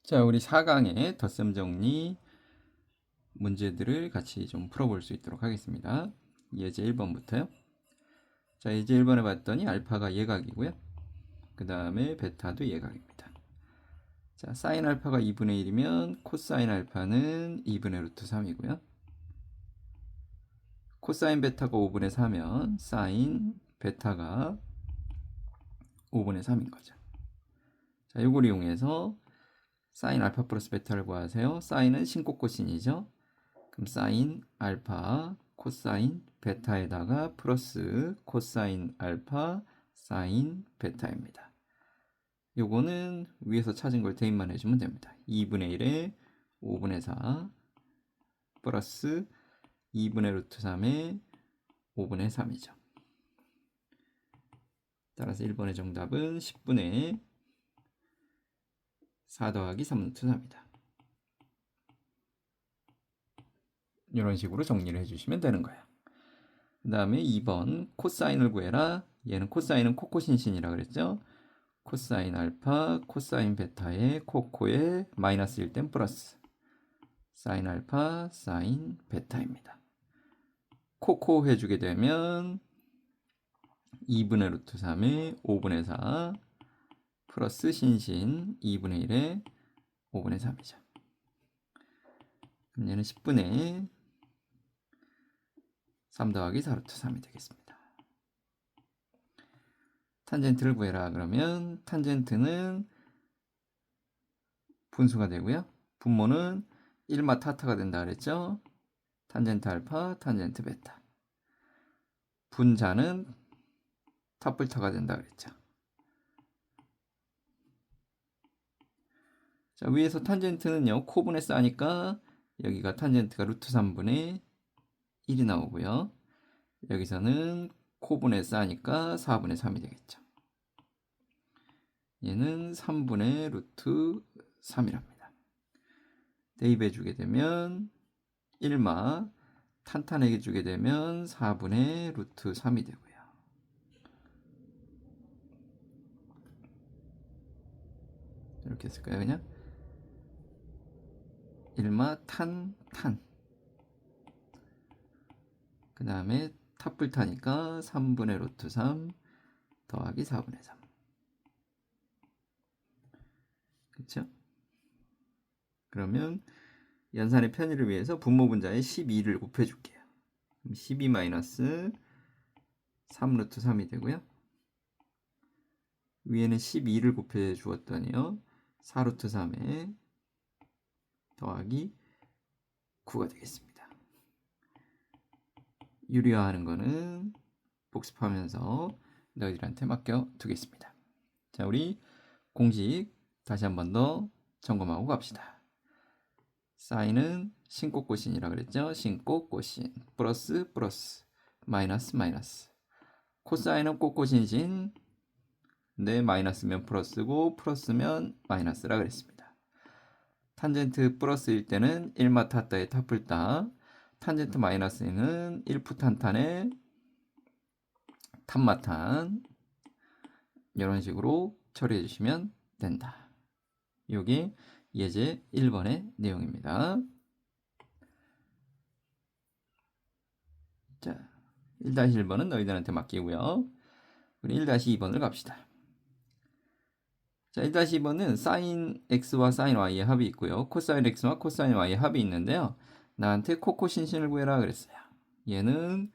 자, 우리 4강의 덧셈 정리 문제들을 같이 좀 풀어볼 수 있도록 하겠습니다. 예제 1번부터요. 자, 예제 1번에 봤더니 알파가 예각이고요. 그 다음에 베타도 예각입니다. 자, 사인 알파가 2분의 1이면 코사인 알파는 2분의 루트 3이고요. 코사인 베타가 5분의 4면 사인 베타가 5분의 3인 거죠. 자, 이걸 이용해서 사인 알파 플러스 베타를 구하세요. 사인은 신코코신이죠. 그럼 사인 알파 코사인 베타에다가 플러스 코사인 알파 사인 베타입니다. 요거는 위에서 찾은 걸 대입만 해주면 됩니다. 2분의 1에 5분의 4 플러스 2분의 루트 3에 5분의 3이죠. 따라서 1번의 정답은 10분의 4 더하기 3 루트 3이다. 이런 식으로 정리를 해주시면 되는 거예요. 그 다음에 2번 코사인을 구해라. 얘는 코사인은 코코신신이라 그랬죠. 코사인 알파 코사인 베타의 코코에 마이너스 1땐 플러스 사인 알파 사인 베타입니다. 코코 해주게 되면 2분의 루트 3에 5분의 4 플러스 신신 2분의 1에 5분의 3이죠. 그럼 얘는 10분의 3 더하기 4 루트 3이 되겠습니다. 탄젠트를 구해라 그러면 탄젠트는 분수가 되고요. 분모는 1마 타타가 된다 그랬죠. 탄젠트 알파 탄젠트 베타. 분자는 탑불타가 된다 그랬죠. 자, 위에서 탄젠트는요 코분의 싸니까 여기가 탄젠트가 루트 3분의 1이 나오고요. 여기서는 코분의 싸니까 4분의 3이 되겠죠. 얘는 3분의 루트 3이랍니다. 대입해 주게 되면 1마 탄탄하게 주게 되면 4분의 루트 3이 되고요. 이렇게 했을까요 그냥? 1마 탄 그 다음에 탑불타니까 3분의 루트 3 더하기 4분의 3. 그쵸? 그러면 연산의 편의를 위해서 분모 분자에 12를 곱해줄게요. 12 마이너스 3 루트 3이 되고요. 위에는 12를 곱해 주었더니요. 4 루트 3에 더하기 9가 되겠습니다. 유리화하는 거는 복습하면서 너희들한테 맡겨 두겠습니다. 자, 우리 공식 다시 한 번 더 점검하고 갑시다. 사인은 신꽃꽃신이라 그랬죠. 신꽃꽃신 플러스 플러스 마이너스 마이너스. 코사인은 꽃꽃신신 네 마이너스면 플러스고 플러스면 마이너스라 그랬습니다. 탄젠트 플러스일 때는 1마 타타의 타풀타 탄젠트 마이너스는 1푸탄탄의 탄마탄 이런 식으로 처리해 주시면 된다. 이게 예제 1번의 내용입니다. 자, 1-1번은 너희들한테 맡기고요. 우리 1-2번을 갑시다. 자, 1-2번은 사인 x와 사인 y의 합이 있고요. 코사인 x와 코사인 y의 합이 있는데요. 나한테 코코 신신을 구해라 그랬어요. 얘는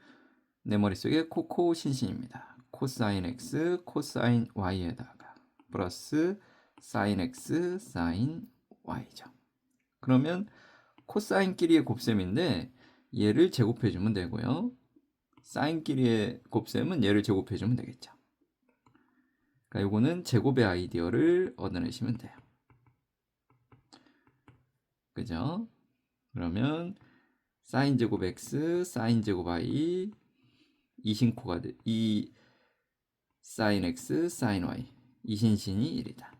내 머릿속에 코코 신신입니다. 코사인 x 코사인 y에다가 플러스 사인 x 사인 y죠. 그러면 코사인끼리의 곱셈인데 얘를 제곱해 주면 되고요. 사인끼리의 곱셈은 얘를 제곱해 주면 되겠죠. 그러니까 요거는 제곱의 아이디어를 얻어내시면 돼요. 그죠? 그러면 사인 제곱 x 사인 제곱 y 이신코가 이 사인 x 사인 y 이신신이 1이다.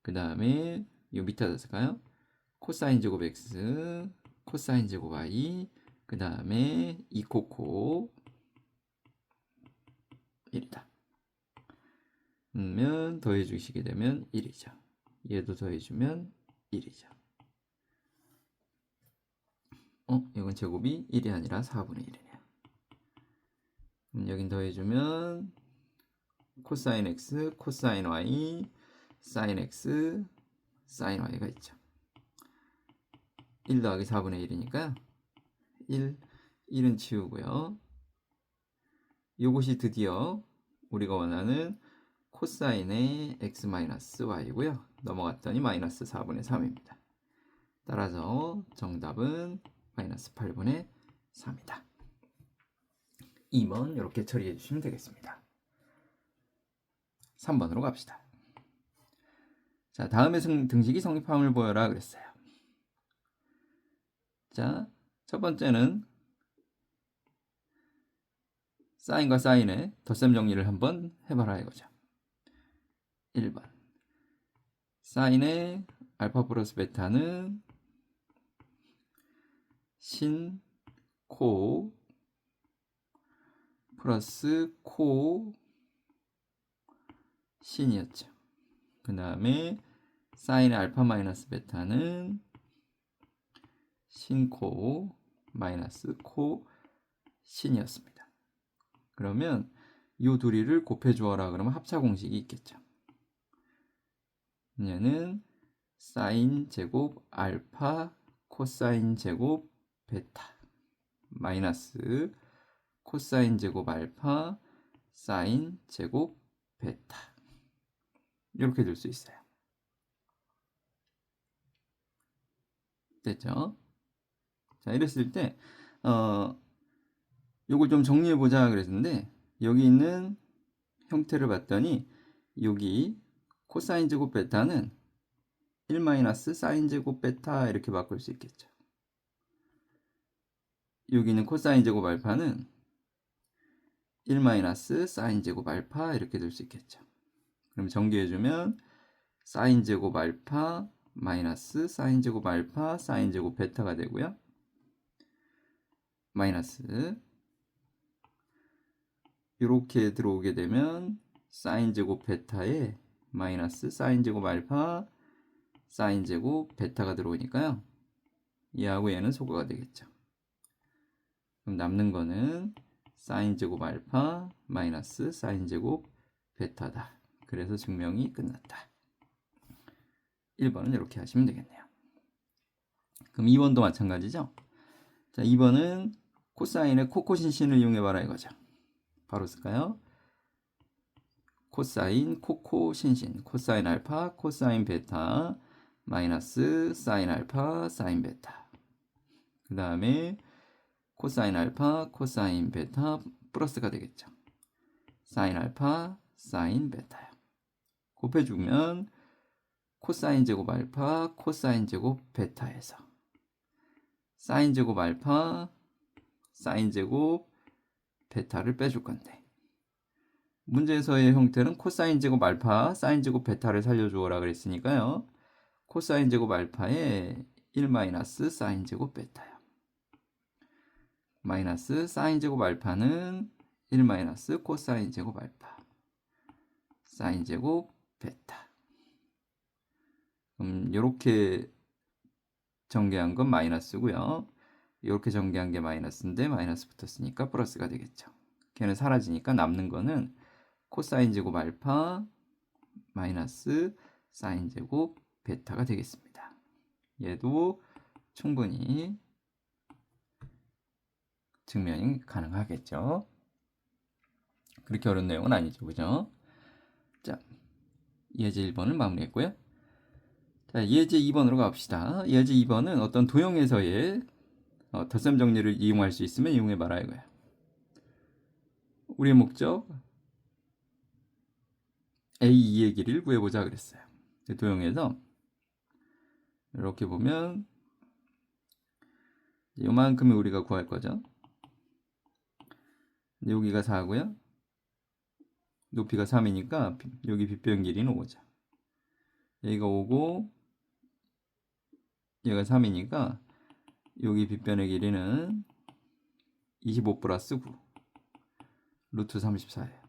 그 다음에 요 밑에다 쓸까요? 코사인 제곱 x 코사인 제곱 y 그 다음에 이코코 1이다. 그러면 더해 주시게 되면 1이죠. 얘도 더해주면 1이죠. 이건 제곱이 1이 아니라 4분의 1이네요. 그럼 여긴 더해주면 코사인 x, 코사인 y, 사인 x, 사인 y가 있죠. 1 더하기 4분의 1이니까 1은 치우고요. 이것이 드디어 우리가 원하는 코사인의 x-y고요. 넘어갔더니 마이너스 4분의 3입니다. 따라서 정답은 마이너스 8분의 3이다. 2번 이렇게 처리해 주시면 되겠습니다. 3번으로 갑시다. 자, 다음의 등식이 성립함을 보여라 그랬어요. 자, 첫 번째는 사인과 사인의 덧셈 정리를 한번 해봐라 이거죠. 1번 사인의 알파 플러스 베타는 신, 코 플러스 코 신이었죠. 그 다음에 사인의 알파 마이너스 베타는 신코 마이너스 코 신이었습니다. 그러면 이 둘이를 곱해 주어라 그러면 합차 공식이 있겠죠. 얘는 사인 제곱 알파 코사인 제곱 베타 마이너스 코사인 제곱 알파 사인 제곱 베타 이렇게 될 수 있어요. 됐죠? 자, 이랬을 때 요걸 좀 정리해 보자 그랬는데 여기 있는 형태를 봤더니 여기 코사인 제곱 베타는 1 마이너스 사인 제곱 베타 이렇게 바꿀 수 있겠죠. 여기 있는 코사인 제곱 알파는 1 마이너스 사인 제곱 알파 이렇게 될 수 있겠죠. 그럼 정리해 주면 사인 제곱 알파 마이너스 사인 제곱 알파 사인 제곱 베타가 되고요. 마이너스 이렇게 들어오게 되면 사인 제곱 베타에 마이너스 사인 제곱 알파 사인 제곱 베타가 들어오니까요. 얘하고 얘는 소거가 되겠죠. 그럼 남는 거는 사인 제곱 알파 마이너스 사인 제곱 베타다. 그래서 증명이 끝났다. 1번은 이렇게 하시면 되겠네요. 그럼 2번도 마찬가지죠. 자, 2번은 코사인의 코코신신을 이용해봐라 이거죠. 바로 쓸까요? 코사인 코코신신 코사인 알파 코사인 베타 마이너스 사인 알파 사인 베타 그 다음에 코사인 알파 코사인 베타 플러스가 되겠죠. 사인 알파 사인 베타요. 곱해주면 코사인 제곱 알파 코사인 제곱 베타에서 사인 제곱 알파 사인 제곱 베타를 빼줄 건데 문제에서의 형태는 코사인 제곱 알파 사인 제곱 베타를 살려주어라 그랬으니까요. 코사인 제곱 알파에 1 마이너스 사인 제곱 베타요. 마이너스 사인 제곱 알파는 1 마이너스 코사인 제곱 알파 사인 제곱 베타. 이렇게 전개한 건 마이너스고요. 이렇게 전개한 게 마이너스인데 마이너스 붙었으니까 플러스가 되겠죠. 걔는 사라지니까 남는 거는 코사인 제곱 알파 마이너스 사인 제곱 베타가 되겠습니다. 얘도 충분히 증명이 가능하겠죠. 그렇게 어려운 내용은 아니죠. 그죠? 자, 예제 1번을 마무리했고요. 자, 예제 2번으로 갑시다. 예제 2번은 어떤 도형에서의 덧셈 정리를 이용할 수 있으면 이용해봐라 이거야. 우리의 목적 A2의 길이를 구해보자 그랬어요. 도형에서 이렇게 보면 요만큼이 우리가 구할 거죠. 여기가 4고요. 높이가 3이니까 여기 빗변 길이는 5죠. 여기가 5고 얘가 3이니까 여기 빗변의 길이는 25 플러스 9 루트 34예요.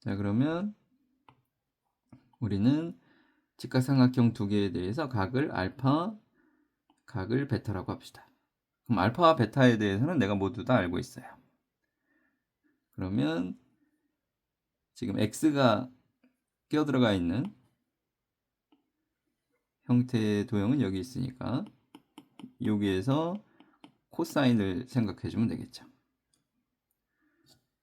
자, 그러면 우리는 직각삼각형 두 개에 대해서 각을 알파, 각을 베타라고 합시다. 그럼 알파와 베타에 대해서는 내가 모두 다 알고 있어요. 그러면 지금 x가 끼어들어가 있는 형태의 도형은 여기 있으니까 여기에서 코사인을 생각해 주면 되겠죠.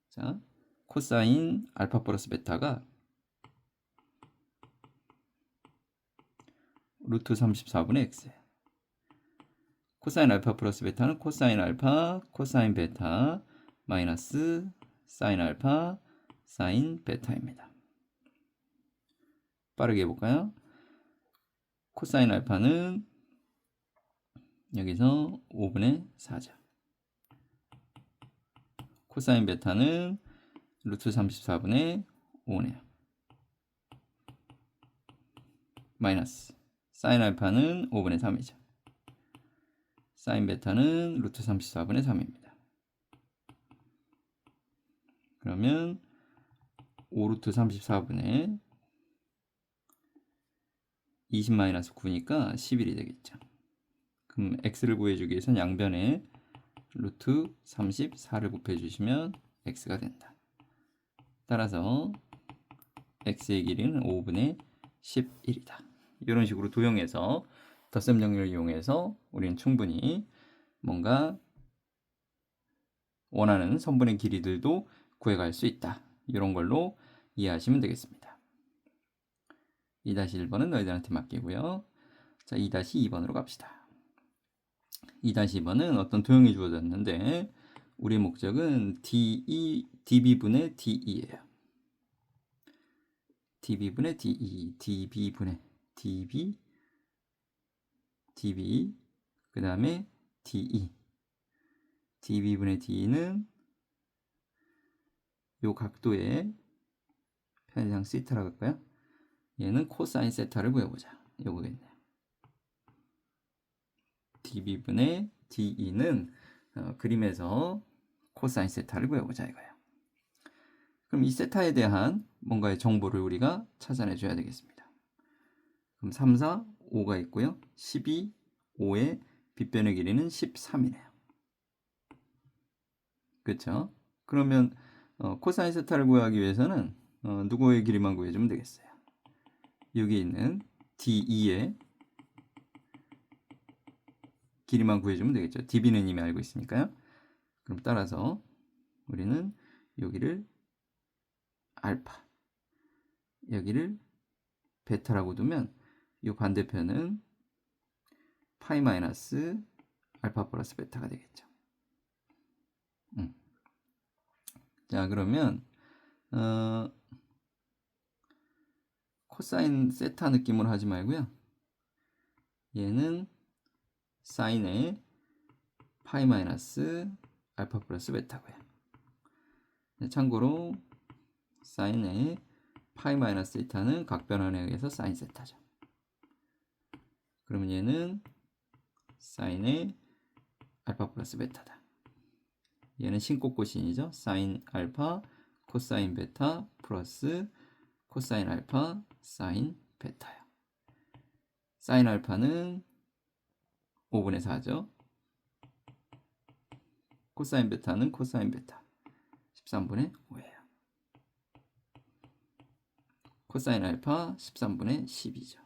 자, 코사인 알파 플러스 베타가 루트 34분의 x예요. 코사인 알파 플러스 베타는 코사인 알파, 코사인 베타, 마이너스 사인 알파, 사인 베타입니다. 빠르게 해볼까요? 코사인 알파는 여기서 5분의 4죠. 코사인 베타는 루트 34분의 5네요. 마이너스 사인 알파는 5분의 3이죠. 사인 베타는 루트 34분의 3입니다. 그러면 5루트 34분의 20-9니까 11이 되겠죠. 그럼 x를 구해주기 위해서는 양변에 루트 34를 곱해주시면 x가 된다. 따라서 x의 길이는 5분의 11이다. 이런 식으로 도형에서 덧셈 정리를 이용해서 우리는 충분히 뭔가 원하는 선분의 길이들도 구해갈 수 있다. 이런 걸로 이해하시면 되겠습니다. 2-1번은 너희들한테 맡기고요. 자, 2-2번으로 갑시다. 2-2번은 어떤 도형이 주어졌는데 우리 목적은 db분의 de예요. db분의 de, db분의 db, 그 다음에 de. db분의 de는 요 각도의 편의상 시타라고 할까요? 얘는 코사인 세타를 구해보자. 요거겠네요. db분의 de는 그림에서 코사인 세타를 구해보자 이거예요. 그럼 이 세타에 대한 뭔가의 정보를 우리가 찾아내줘야 되겠습니다. 그럼 3, 4, 5가 있고요. 12, 5의 빗변의 길이는 13이네요. 그렇죠? 그러면 코사인 세타를 구하기 위해서는 누구의 길이만 구해주면 되겠어요. 여기 있는 DE의 길이만 구해주면 되겠죠. DB는 이미 알고 있으니까요. 그럼 따라서 우리는 여기를 알파, 여기를 베타라고 두면 이 반대편은 파이 마이너스 알파 플러스 베타가 되겠죠. 자, 그러면 코사인 세타 느낌으로 하지 말고요. 얘는 사인의 파이 마이너스 알파 플러스 베타고요. 참고로 사인의 파이 마이너스 세타는 각변환에 의해서 사인 세타죠. 그러면 얘는 사인의 알파 플러스 베타다. 얘는 신꽃꽃신이죠. 사인 알파 코사인 베타 플러스 코사인 알파 사인 베타요. 사인 알파는 5분의 4죠. 코사인 베타는 코사인 베타 13분의 5예요. 코사인 알파 13분의 10이죠.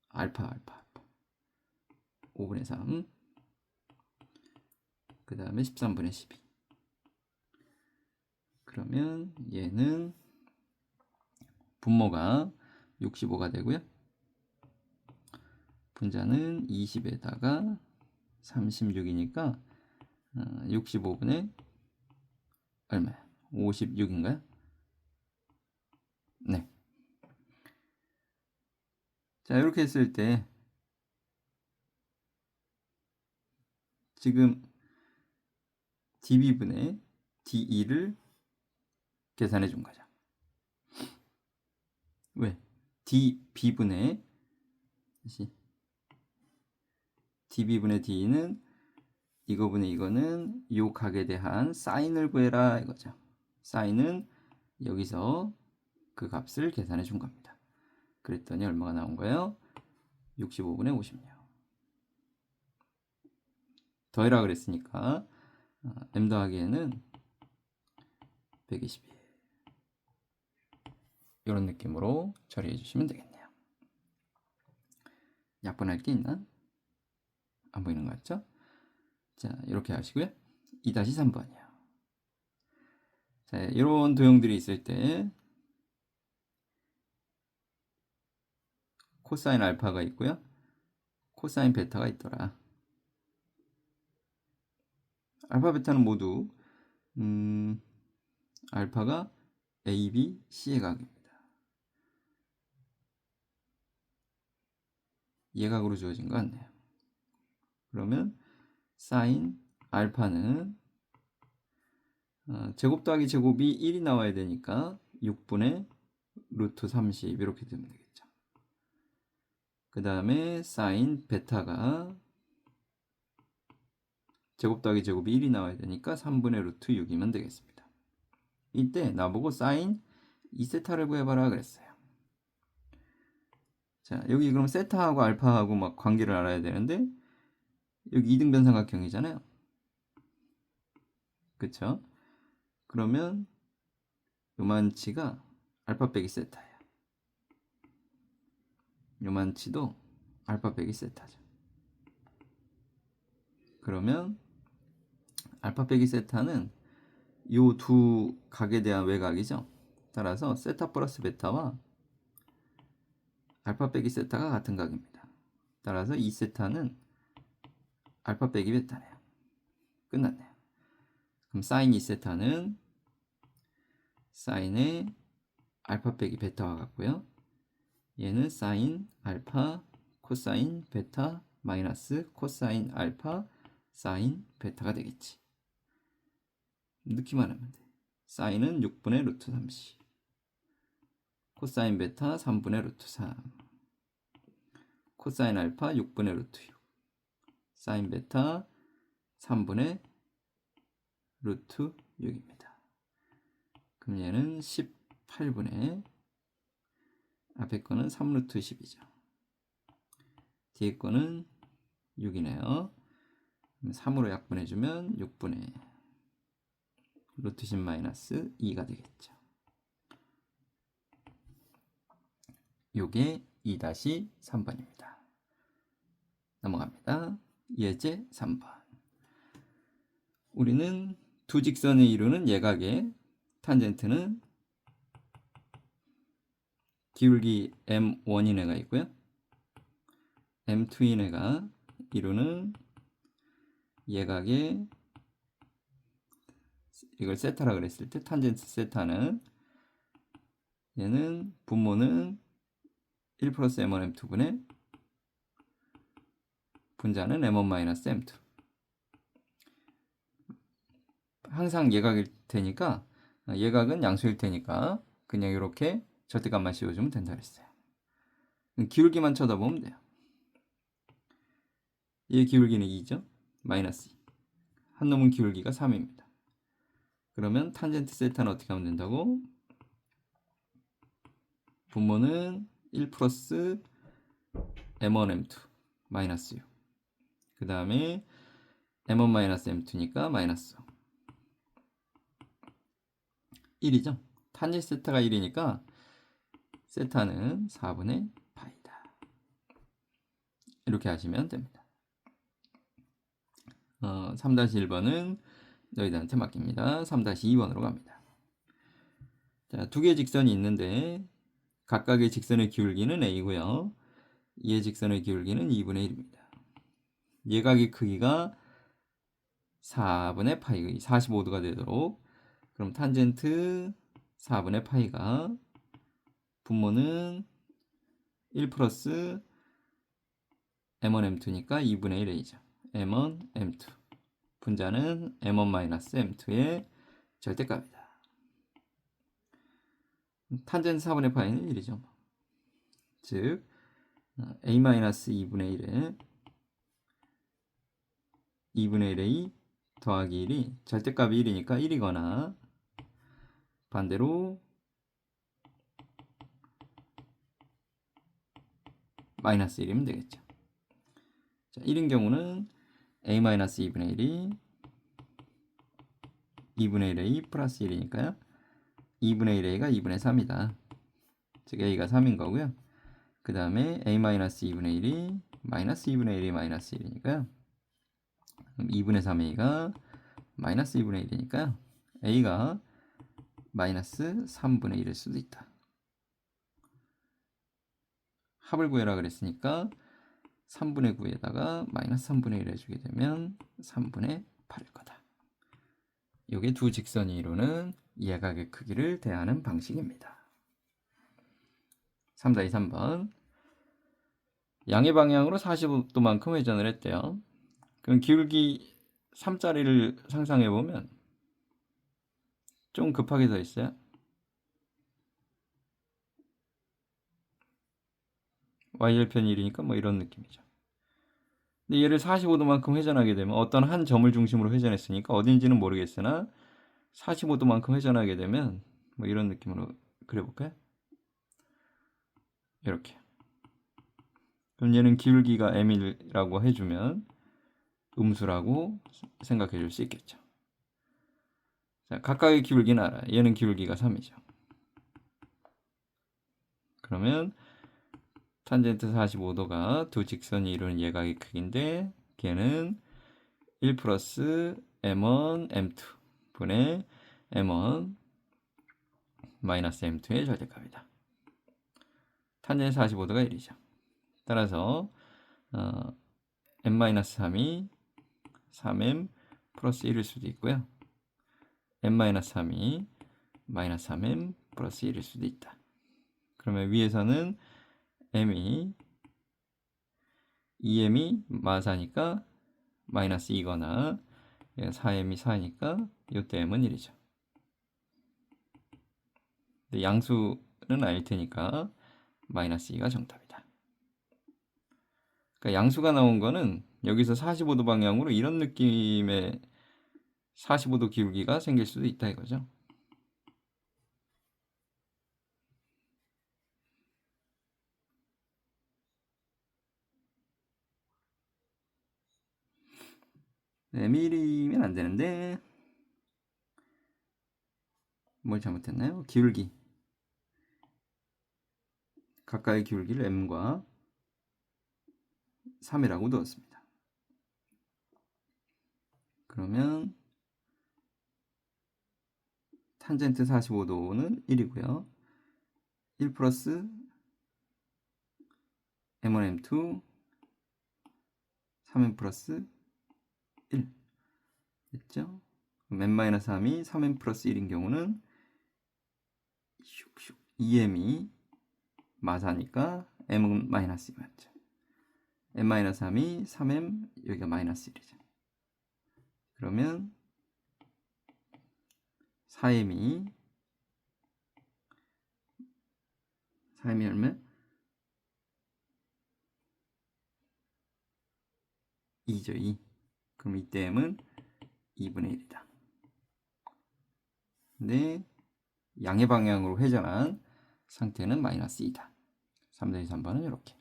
알파 5분의 3, 그 다음에 13분의 12. 그러면 얘는 분모가 65가 되고요. 분자는 20에다가 36이니까 65분의 얼마야? 56인가요? 네. 자, 이렇게 했을 때 지금 db분의 de를 계산해 준 거죠. 왜? db분의 다시 db분의 d는 이거분의 이거는 요 각에 대한 사인을 구해라 이거죠. 사인은 여기서 그 값을 계산해 준 겁니다. 그랬더니 얼마가 나온 거예요? 65분의 56. 더해라 그랬으니까 m 더하기에는 122. 이런 느낌으로 처리해 주시면 되겠네요. 약분할 게 있나? 안 보이는 것 같죠? 자, 이렇게 하시고요. 2-3번이요. 자, 이런 도형들이 있을 때 코사인 알파가 있고요. 코사인 베타가 있더라. 알파 베타는 모두 알파가 A, B, C의 각입니다. 예각으로 주어진 것 같네요. 그러면 사인 알파는 제곱 더하기 제곱이 1이 나와야 되니까 6분의 루트 30 이렇게 되면 되겠죠. 그 다음에 사인 베타가 제곱 더하기 제곱이 1이 나와야 되니까 3분의 루트 6이면 되겠습니다. 이때 나보고 사인 2세타를 구해봐라 그랬어요. 자, 여기 그럼 세타하고 알파하고 막 관계를 알아야 되는데 여기 이등변 삼각형이잖아요. 그쵸? 그러면 요만치가 알파 빼기 세타예요. 요만치도 알파 빼기 세타죠. 그러면 알파 빼기 세타는 요 두 각에 대한 외곽이죠. 따라서 세타 플러스 베타와 알파 빼기 세타가 같은 각입니다. 따라서 2세타는 알파 빼기 베타네요. 끝났네요. 그럼 사인 2세타는 사인의 알파 빼기 베타와 같고요. 얘는 사인 알파 코사인 베타 마이너스 코사인 알파 사인 베타가 되겠지. 넣기만 하면 돼. 사인은 6분의 루트 30, 코사인 베타 3분의 루트 3, 코사인 알파 6분의 루트 6, 사인 베타 3분의 루트 6입니다. 그럼 얘는 18분의 앞에 거는 3루트 10이죠. 뒤에 거는 6이네요. 3으로 약분해주면 6분의 루트 10 마이너스 2가 되겠죠. 요게 2-3번입니다. 넘어갑니다. 예제 3번. 우리는 두 직선을 이루는 예각의 탄젠트는 기울기 M1인 애가 있고요. M2인 애가 이루는 예각의 이걸 세타라 그랬을 때 탄젠트 세타는 얘는 분모는 1 플러스 M1 M2분의 분자는 M1 마이너스 M2. 항상 예각일 테니까 예각은 양수일 테니까 그냥 이렇게 절대값만 씌워주면 된다 그랬어요. 기울기만 쳐다보면 돼요. 얘 기울기는 2죠. 마이너스 2. 한 놈은 기울기가 3입니다. 그러면 탄젠트 세타는 어떻게 하면 된다고? 분모는 1 플러스 M1 M2 마이너스 6. 그 다음에 M1 마이너스 M2니까 마이너스 1이죠. 탄젠트 세타가 1이니까 세타는 4분의 파이다. 이렇게 하시면 됩니다. 3-1번은 너희들한테 맡깁니다. 3-2번으로 갑니다. 자, 두 개의 직선이 있는데 각각의 직선의 기울기는 A고요. 얘 직선의 기울기는 2분의 1입니다. 예각의 크기가 4분의 파이 45도가 되도록 그럼 탄젠트 4분의 파이가 분모는 1 플러스 M1 M2니까 2분의 1A죠. M1 M2 분자는 M1 마이너스 M2의 절대값이다. 탄젠트 4분의 파이는 1이죠. 즉 A 마이너스 2분의 1에 2분의 1A 더하기 1이 절대값이 1이니까 1이거나 반대로 마이너스 1이면 되겠죠. 자, 1인 경우는 a-2분의 1이 2분의 1a 플러스 1이니까요. 2분의 1a가 2분의 3이다. 즉 a가 3인 거고요. 그 다음에 a-2분의 1이 마이너스 2분의 1이 마이너스 1이니까요. 그럼 2분의 3a가 마이너스 2분의 1이니까요. a가 마이너스 3분의 1일 수도 있다. 합을 구해라 그랬으니까 3분의 9에다가 마이너스 3분의 1 해주게 되면 3분의 8일 거다. 이게 두 직선이 이루는 예각의 크기를 대하는 방식입니다. 3-3번 양의 방향으로 45도만큼 회전을 했대요. 그럼 기울기 3짜리를 상상해보면 좀 급하게 서 있어요. y절편 1이니까 뭐 이런 느낌이죠. 근데 얘를 45도만큼 회전하게 되면 어떤 한 점을 중심으로 회전했으니까 어딘지는 모르겠으나 45도만큼 회전하게 되면 뭐 이런 느낌으로 그려볼까요? 이렇게. 그럼 얘는 기울기가 m이라고 해주면 음수라고 생각해 줄 수 있겠죠. 자, 각각의 기울기는 알아요. 얘는 기울기가 3이죠. 그러면 탄젠트 45도가 두 직선이 이루는 예각의 크기인데 걔는 1 플러스 m1 m2 분의 m1 마이너스 m2의 절대값이다. 탄젠트 45도가 1이죠. 따라서 m-3이 3m 플러스 1일 수도 있고요. m-3이 마이너스 3m 플러스 1일 수도 있다. 그러면 위에서는 m이 2m이 마사니까 마이너스 2거나 4m이 4니까 이때 m은 1이죠. 근데 양수는 아닐 테니까 마이너스 2가 정답이다. 그러니까 양수가 나온 거는 여기서 45도 방향으로 이런 느낌의 45도 기울기가 생길 수도 있다 이거죠. 네, mm이면 안 되는데 뭘 잘못했나요? 기울기 가까이 기울기를 m과 3이라고 두었습니다. 그러면 탄젠트 45도는 1이고요. 1 플러스 m1 m2 3m 플러스 1 됐죠? m-3이 3m 플러스 1인 경우는 2m이 마사니까 m은 마이너스 2 맞죠? m-3이 3m 여기가 마이너스 1이죠. 그러면 4m이 얼마야? 2죠 2. 그럼 이때 m은 2분의 1이다. 근데 양의 방향으로 회전한 상태는 마이너스 2다. 3-3번은 이렇게.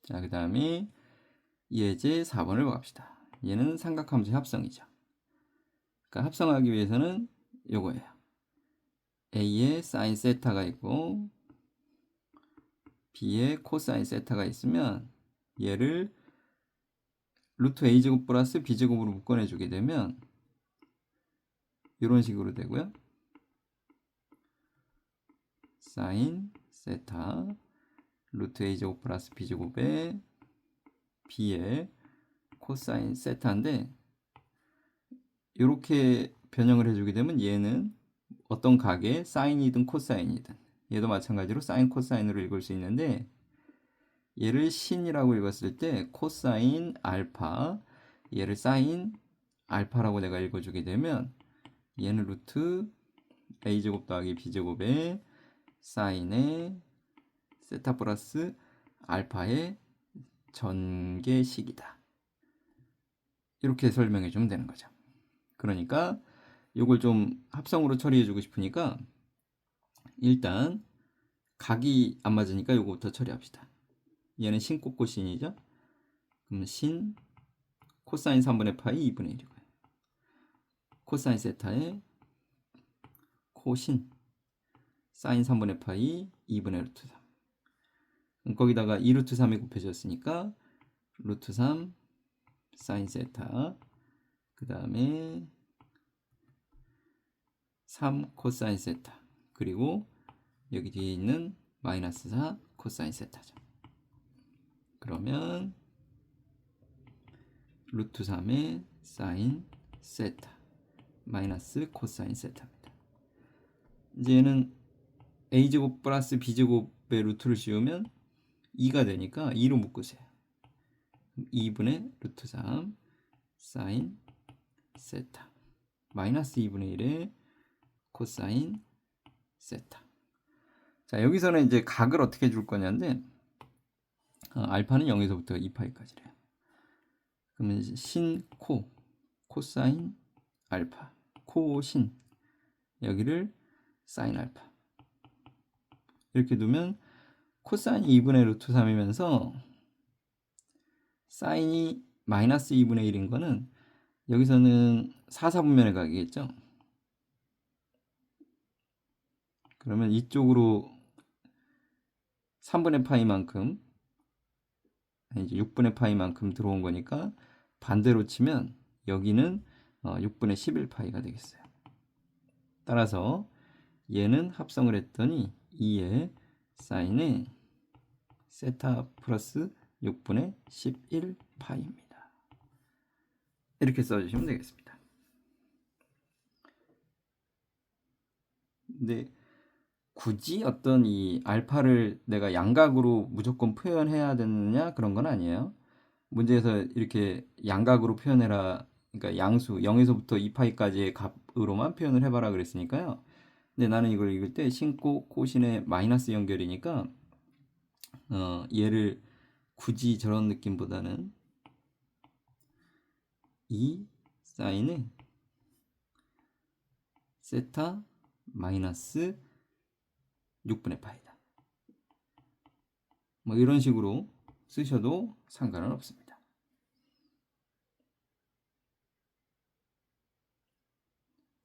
자, 그 다음에 예제 4번을 갑시다. 얘는 삼각함수의 합성이죠. 그러니까 합성하기 위해서는 요거예요. A에 사인 세타가 있고 B에 코사인 세타가 있으면 얘를 루트 A제곱 플러스 B제곱으로 묶어내주게 되면 이런 식으로 되고요. 사인 세타 루트 A제곱 플러스 B제곱에 B에 코사인 세타인데 이렇게 변형을 해주게 되면 얘는 어떤 각의 사인이든 코사인이든 얘도 마찬가지로 사인 코사인으로 읽을 수 있는데 얘를 신이라고 읽었을 때 코사인 알파 얘를 사인 알파라고 내가 읽어주게 되면 얘는 루트 a제곱 더하기 b제곱에 사인의 세타 플러스 알파의 전개식이다. 이렇게 설명해 주면 되는 거죠. 그러니까 이걸 좀 합성으로 처리해 주고 싶으니까 일단 각이 안 맞으니까 요거부터 처리합시다. 얘는 신 코코신이죠. 그럼 신 코사인 3분의 파이 2분의 1이고요. 코사인 세타의 코신 사인 3분의 파이 2분의 루트 3. 그럼 거기다가 2 루트 3이 곱해졌으니까 루트 3 사인 세타, 그 다음에 3 코사인 세타, 그리고 여기 뒤에 있는 마이너스 4 코사인 세타죠. 그러면 루트 3의 사인 세타 마이너스 코사인 세타입니다. 이제 얘는 a제곱 플러스 b제곱의 루트를 씌우면 2가 되니까 2로 묶으세요. 2분의 루트 3 사인 세타 마이너스 2분의 1의 코사인 세타. 자, 여기서는 이제 각을 어떻게 줄 거냐인데 알파는 0에서부터 2파이까지래요. 그러면 신 코사인 알파, 코신 여기를 사인 알파 이렇게 두면 코사인이 2분의 루트 3이면서 사인이 마이너스 2분의 1인 거는 여기서는 4, 4분면의 각이겠죠. 그러면 이쪽으로 3분의 파이만큼 이제 6분의 파이만큼 들어온 거니까 반대로 치면 여기는 6분의 11파이가 되겠어요. 따라서 얘는 합성을 했더니 2의 사인의 세타 플러스 6분의 11파이입니다. 이렇게 써주시면 되겠습니다. 근데 굳이 어떤 이 알파를 내가 양각으로 무조건 표현해야 되느냐 그런 건 아니에요. 문제에서 이렇게 양각으로 표현해라, 그러니까 양수 0에서부터 2파이까지의 값으로만 표현을 해봐라 그랬으니까요. 근데 나는 이걸 읽을 때 신코 코신의 마이너스 연결이니까 얘를 굳이 저런 느낌보다는 이 사인은 세타 마이너스 6분의 파이다. 뭐 이런 식으로 쓰셔도 상관은 없습니다.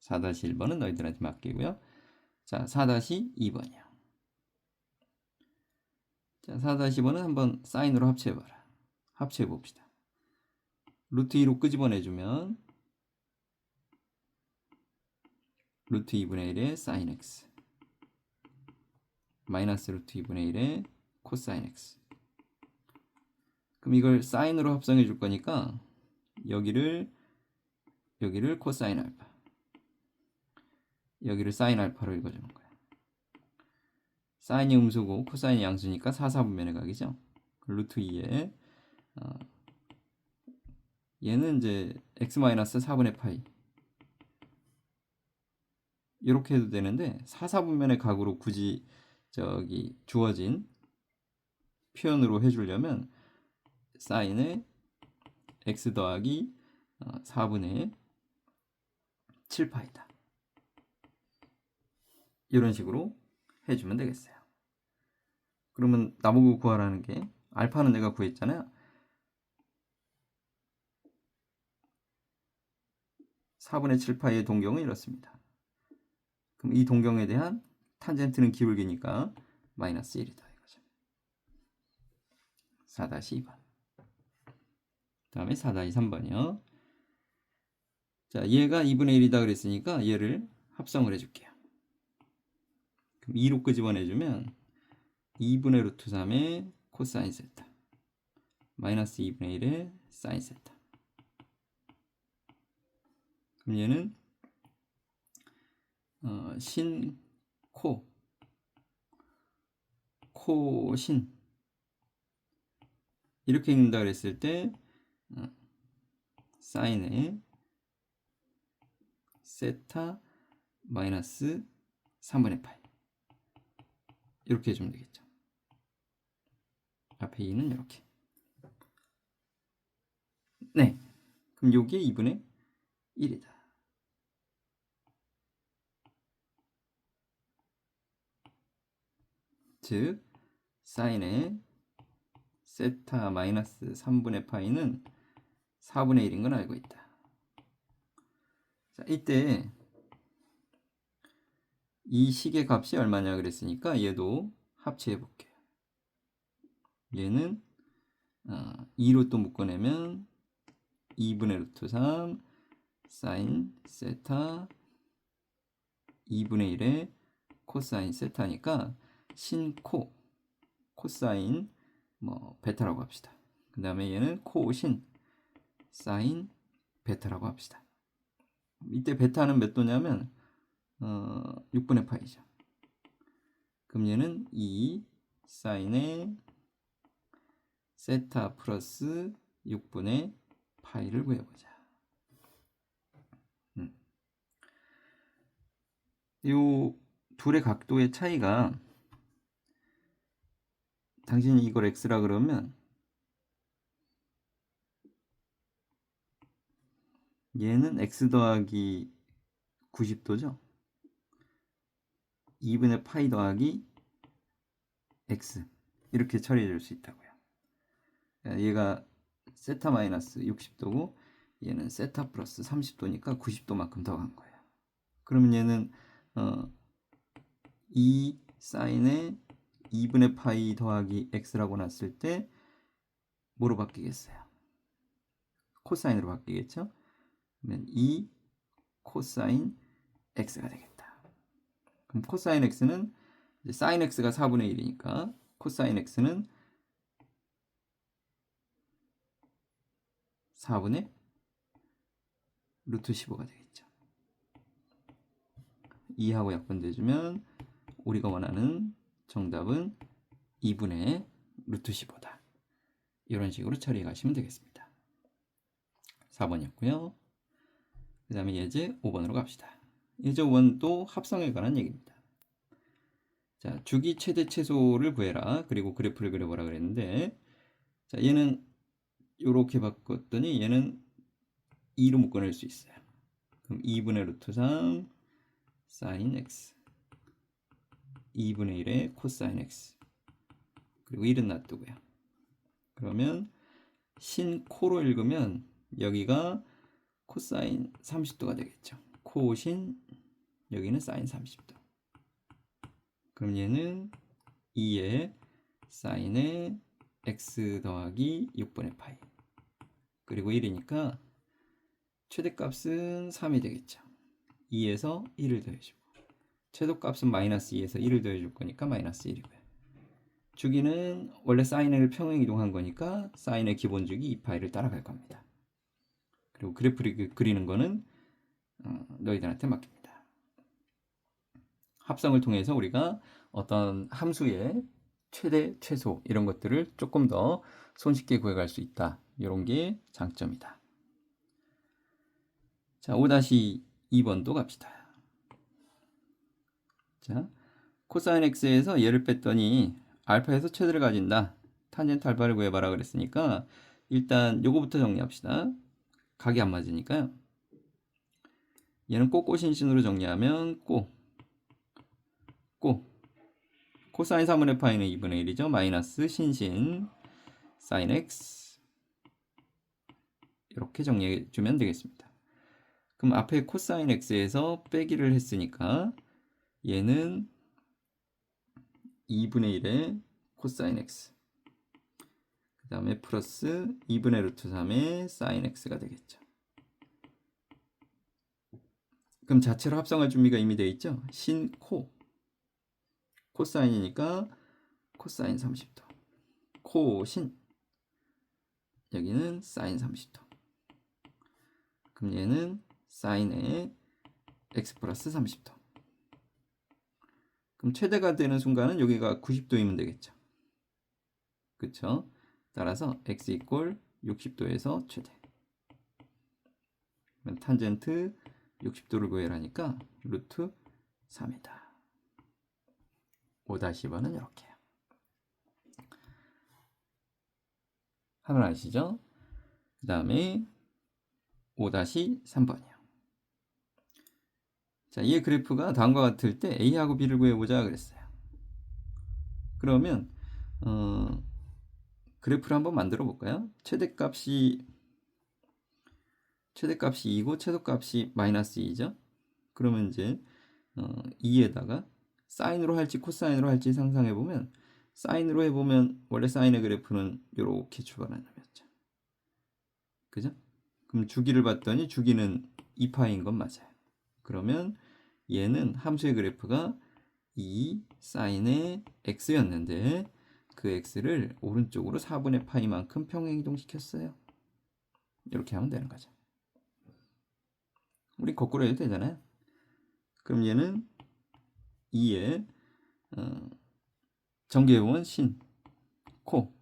4-1번은 너희들한테 맡기고요. 자, 4-2번이요. 자, 4-2번은 한번 사인으로 합체해봐라. 합체해봅시다. 루트 2로 끄집어내주면 루트 2분의 1의 사인 x 마이너스 루트 2분의 1의 코사인 x. 그럼 이걸 사인으로 합성해 줄 거니까 여기를 코사인 알파, 여기를 사인 알파로 읽어주는 거야. 사인이 음수고 코사인이 양수니까 4, 4분면의 각이죠. 루트 2에 얘는 이제 x 마이너스 4분의 파이 이렇게 해도 되는데 4, 4분면의 각으로 굳이 저기 주어진 표현으로 해주려면 사인의 x 더하기 4분의 7파이다. 이런 식으로 해주면 되겠어요. 그러면 나보고 구하라는 게 알파는 내가 구했잖아요. 4분의 7파이의 동경은 이렇습니다. 그럼 이 동경에 대한 탄젠트는 기울기니까 마이너스 1이다 이거죠. 4-2번. 다음에 4-3번이요. 자, 얘가 2분의 1이다 그랬으니까 얘를 합성을 해줄게요. 그럼 2로 끄집어내주면 2분의 루트 3의 코사인 세타 마이너스 2분의 1의 사인 세타. 그럼 얘는 신 코신 이렇게 읽는다 그랬을 때 사인의 세타 마이너스 3분의 파이 이렇게 해주면 되겠죠. 앞에 2는 이렇게. 네, 그럼 여기에 2분의 1이다. 즉 사인의 세타 마이너스 3분의 파이는 4분의 1인 건 알고 있다. 자, 이때 이 식의 값이 얼마냐 그랬으니까 얘도 합체해 볼게요. 얘는 2로 또 묶어내면 2분의 루트 3 사인 세타 2분의 1의 코사인 세타니까 신코 코사인 베타라고 합시다. 그 다음에 얘는 코신 사인 베타라고 합시다. 이때 베타는 몇 도냐면 6분의 파이죠. 그럼 얘는 2 사인의 세타 플러스 6분의 파이를 구해보자. 요 둘의 각도의 차이가 당신이 이걸 x라 그러면 얘는 x 더하기 90도죠. 2분의 파이 더하기 x 이렇게 처리해 줄 수 있다고요. 얘가 세타 마이너스 60도고 얘는 세타 플러스 30도니까 90도만큼 더 간 거예요. 그러면 얘는 2 사인의 2분의 파이 더하기 x라고 놨을 때 뭐로 바뀌겠어요? 코사인으로 바뀌겠죠? 그러면 2 코사인 x가 되겠다. 그럼 코사인 x는 이제 사인 x가 4분의 1이니까 코사인 x는 4분의 루트 15가 되겠죠. 2하고 약분돼주면 우리가 원하는 정답은 2분의 루트 15다. 이런 식으로 처리해 가시면 되겠습니다. 4번이었고요. 그 다음에 예제 5번으로 갑시다. 예제 5번도 합성에 관한 얘기입니다. 자, 주기 최대 최소를 구해라. 그리고 그래프를 그려보라 그랬는데, 자, 얘는 이렇게 바꿨더니 얘는 2로 묶어낼 수 있어요. 그럼 2분의 루트 3 사인 x 2분의 1의 코사인 x 그리고 1은 놔두고요. 그러면 신코로 읽으면 여기가 코사인 30도가 되겠죠. 코신 여기는 사인 30도. 그럼 얘는 2의 사인의 x 더하기 6분의 파이 그리고 1이니까 최대값은 3이 되겠죠. 2에서 1을 더해주고 최소값은 마이너스 2에서 1을 더해줄 거니까 마이너스 1이고요. 주기는 원래 사인을 평행이동한 거니까 사인의 기본주기 2파이를 따라갈 겁니다. 그리고 그래프를 그리는 거는 너희들한테 맡깁니다. 합성을 통해서 우리가 어떤 함수의 최대, 최소 이런 것들을 조금 더 손쉽게 구해갈 수 있다. 이런 게 장점이다. 자, 5-2번도 갑시다. 자, 코사인 x에서 얘를 뺐더니 알파에서 최대를 가진다. 탄젠트 알파를 구해봐라 그랬으니까 일단 요거부터 정리합시다. 각이 안 맞으니까요. 얘는 꼬꼬신신으로 정리하면 코사인 3분의 파이는 2분의 1이죠. 마이너스 신신 사인 x 이렇게 정리해 주면 되겠습니다. 그럼 앞에 코사인 x에서 빼기를 했으니까 얘는 2분의 1의 코사인 x 그 다음에 플러스 2분의 루트 3의 사인 x가 되겠죠. 그럼 자체로 합성할 준비가 이미 되어 있죠. 신코 코사인이니까 코사인 30도 코신 여기는 사인 30도 그럼 얘는 사인의 x 플러스 30도 그럼 최대가 되는 순간은 여기가 90도이면 되겠죠. 그쵸? 따라서 x 이꼴 60도에서 최대 탄젠트 60도를 구해라니까 루트 3이다. 5-2번은 이렇게요. 하면 아시죠? 그 다음에 5-3번이요. 자, 이 그래프가 다음과 같을 때 A하고 B를 구해보자 그랬어요. 그러면 그래프를 한번 만들어 볼까요? 최대값이 2고 최소값이 마이너스 2죠. 그러면 이제 2에다가 사인으로 할지 코사인으로 할지 상상해 보면, 사인으로 해보면 원래 사인의 그래프는 이렇게 출발하는 거였죠. 그죠? 그럼 주기를 봤더니 주기는 2파인 건 맞아요. 그러면 얘는 함수의 그래프가 2 사인의 x였는데 그 x를 오른쪽으로 4분의 파이만큼 평행 이동시켰어요. 이렇게 하면 되는 거죠. 우리 거꾸로 해도 되잖아요. 그럼 얘는 2의 전개형은 신, 코,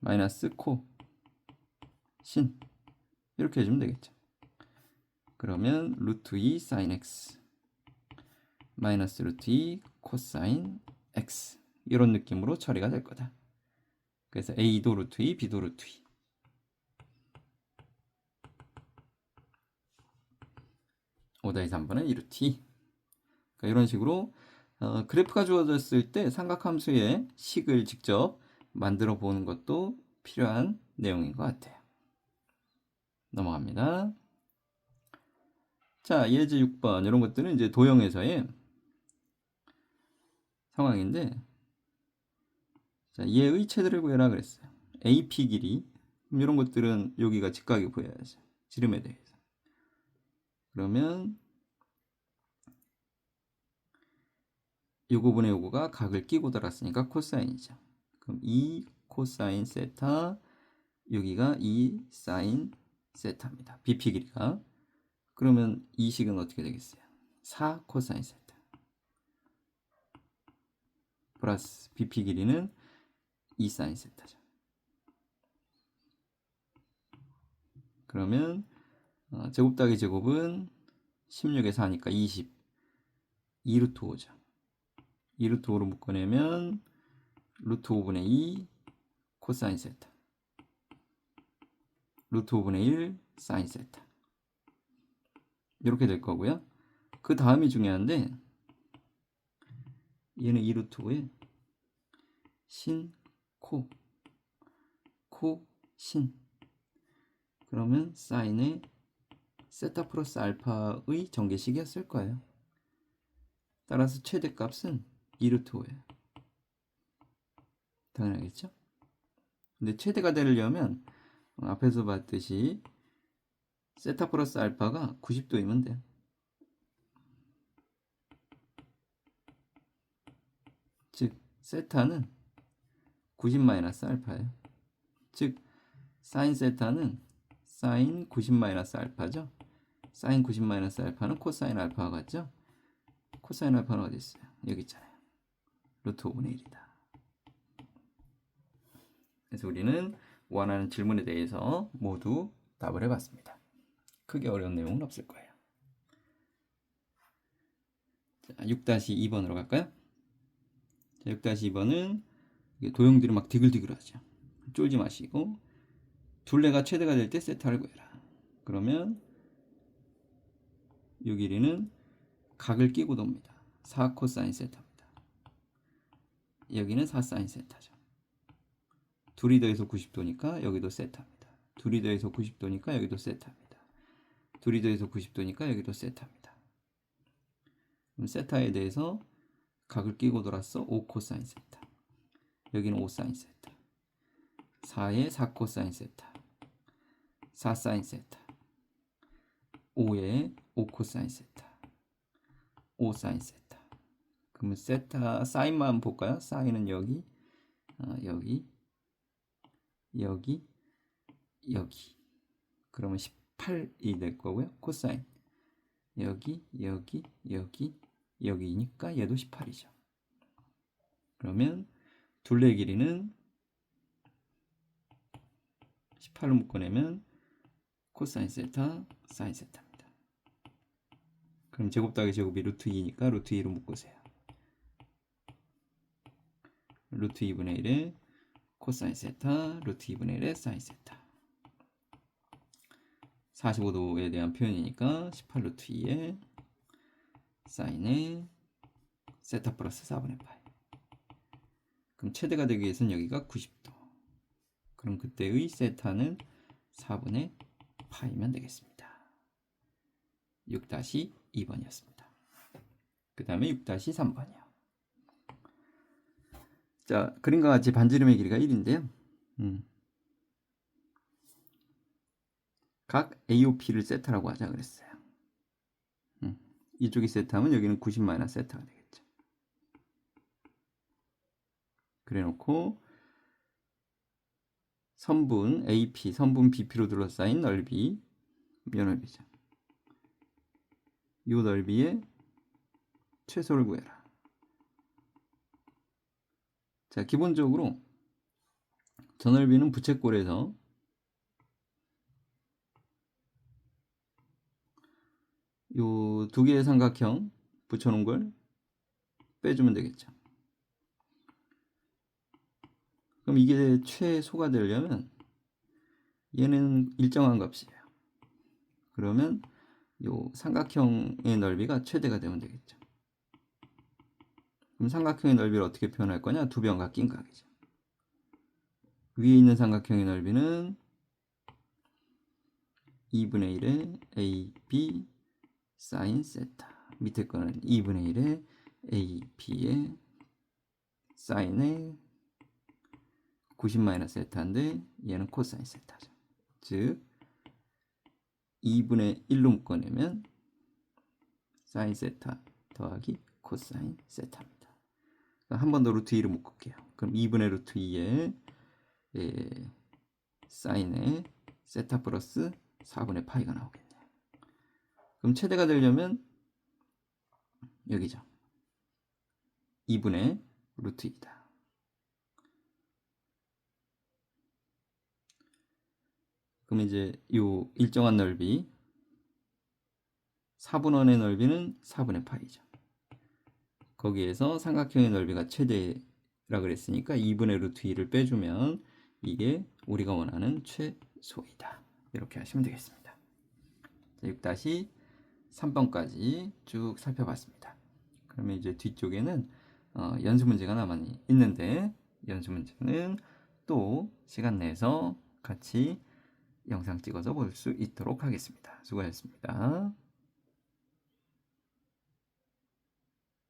마이너스 코, 신, 이렇게 해주면 되겠죠. 그러면 루트 2 사인 x 마이너스 루트 2 코사인 x, 이런 느낌으로 처리가 될 거다. 그래서 a도 루트 2, b도 루트 2. 5-3번은 2루트 2. 그러니까 이런 식으로 그래프가 주어졌을 때 삼각함수의 식을 직접 만들어 보는 것도 필요한 내용인 것 같아요. 넘어갑니다. 자, 예제 6번 이런 것들은 이제 도형에서의 상황인데, 자, 얘의 최대를 구해라 그랬어요. AP 길이. 그럼 이런 것들은 여기가 직각이 보여야죠. 지름에 대해서. 그러면 요거분의 요거가 각을 끼고 달았으니까 코사인이죠. 그럼 2 코사인 세타, 여기가 2 사인 세타입니다. BP 길이가. 그러면 이 식은 어떻게 되겠어요? 4 코사인 세타 플러스 BP 길이는 2 사인 세타죠. 그러면 제곱 더하기 제곱은 16에 4니까 20, 2루트 5죠. 2루트 5로 묶어내면 루트 5분의 2 코사인 세타, 루트 5분의 1 사인 세타, 이렇게 될 거고요. 그 다음이 중요한데, 얘는 2루트 5에 신, 코, 신. 그러면 사인의 세타 플러스 알파의 전개식이었을 거예요. 따라서 최대값은 2루트 5예요. 당연하겠죠? 근데 최대가 되려면 앞에서 봤듯이 세타 플러스 알파가 90도이면 돼요. 즉 세타는 90 마이너스 알파예요. 즉 사인 세타는 사인 90 마이너스 알파죠. 사인 90 마이너스 알파는 코사인 알파와 같죠. 코사인 알파는 어디 있어요? 여기 있잖아요. 루트 5분의 1이다. 그래서 우리는 원하는 질문에 대해서 모두 답을 해봤습니다. 크게 어려운 내용은 없을 거예요. 자, 6-2번으로 갈까요? 자, 6-2번은 도형들이 막 디글디글하죠. 쫄지 마시고 둘레가 최대가 될 때 세타를 구해라. 그러면 이 길이는 각을 끼고 돕니다. 4 코사인 세타입니다. 여기는 4 사인 세타죠. 둘이 더해서 90도니까 여기도 세타입니다. 둘이 더해서 90도니까 여기도 세타입니다. 둘이 더해서 90도니까 여기도 세타입니다. 그럼 세타에 대해서 각을 끼고 돌았어. 5 코사인 세타. 여기는 5 사인 세타. 4에 4 코사인 세타. 4 사인 세타. 5에 5 코사인 세타. 5 사인 세타. 그러면 세타 사인만 볼까요? 사인은 여기, 여기, 여기, 여기. 그러면 18이 될 거고요. 코사인 여기, 여기, 여기, 여기니까 얘도 18이죠. 그러면 둘레 길이는 18로 묶어내면 코사인 세타, 사인 세타입니다. 그럼 제곱 더하기 제곱이 루트 2니까 루트 2로 묶으세요. 루트 2분의 1에 코사인 세타, 루트 2분의 1에 사인 세타. 45도에 대한 표현이니까 18 루트 2에 사인에 세타 플러스 4분의 파이. 그럼 최대가 되기 위해서는 여기가 90도. 그럼 그때의 세타는 4분의 파이면 되겠습니다. 6-2번이었습니다. 그 다음에 6-3번이요. 자, 그림과 같이 반지름의 길이가 1인데요. 각 AOP를 세타라고 하자 그랬어요. 이쪽이 세타면 여기는 90 세타가 되겠죠. 그래 놓고 선분 AP, 선분 BP로 둘러싸인 넓이, 요 넓이죠. 이 넓이의 최소를 구해라. 자, 기본적으로 저 넓이는 부채꼴에서 요 두 개의 삼각형 붙여놓은 걸 빼주면 되겠죠. 그럼 이게 최소가 되려면 얘는 일정한 값이에요. 그러면 요 삼각형의 넓이가 최대가 되면 되겠죠. 그럼 삼각형의 넓이를 어떻게 표현할 거냐? 두 변과 낀 각이죠. 위에 있는 삼각형의 넓이는 2분의 1의 AB 사인 세타, 밑에 거는 2분의 1의 AB의 사인의 90 세타인데 얘는 코사인 세타죠. 즉 2분의 1로 묶어내면 사인 세타 더하기 코사인 세타입니다. 한 번 더 루트 2로 묶을게요. 그럼 2분의 루트 2에 사인의 세타 플러스 4분의 파이가 나오겠네요. 그럼 최대가 되려면 여기죠. 2분의 루트 2다. 그럼 이제 요 일정한 넓이 4분원의 넓이는 4분의 파이죠. 거기에서 삼각형의 넓이가 최대라 그랬으니까 2분의 루트 2를 빼주면 이게 우리가 원하는 최소이다. 이렇게 하시면 되겠습니다. 6-3번까지 쭉 살펴봤습니다. 그러면 이제 뒤쪽에는 연수 문제가 남아 있는데 연수 문제는 또 시간 내서 같이 영상 찍어서 볼 수 있도록 하겠습니다. 수고하셨습니다.